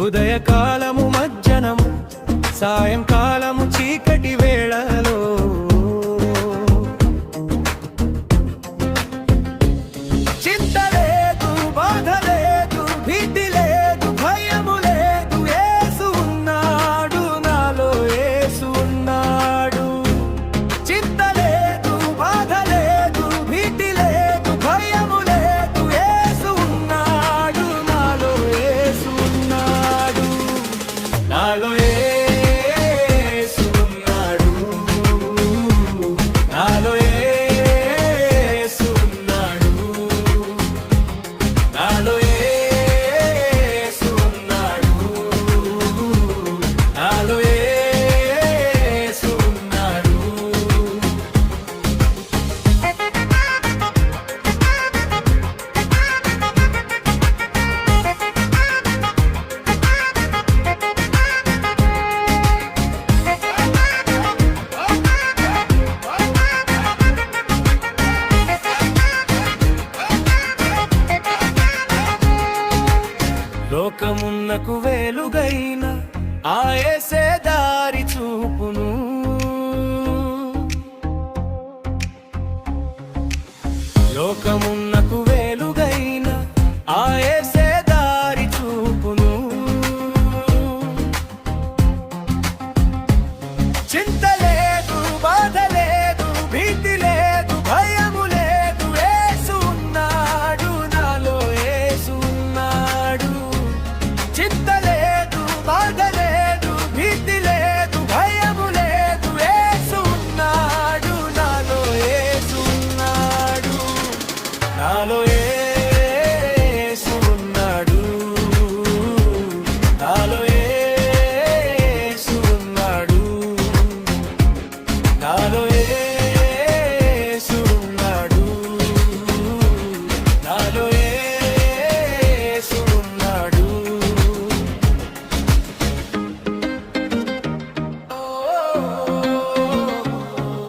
ఉదయకాలము మధ్యాహ్నము సాయంకాలము చీకటి వేళలో చింత లేదు, బాధ లేదు, భీతి లేదు, భయము లేదు, యేసు ఉన్నాడు, నాలో యేసు ఉన్నాడు. చింత లేదు, బాధ లేదు, భీతి లేదు, భయము లేదు, యేసు ఉన్నాడు, నాలో యేసు ఉన్నాడు. నాలో యేసు ఉన్నాడు, నాలో యేసు ఉన్నాడు, నాలో యేసు ఉన్నాడు, నాలో యేసు ఉన్నాడు. లోకమున్నకు వెలుగైన ఆ యేసే దారి చూపును. లోకము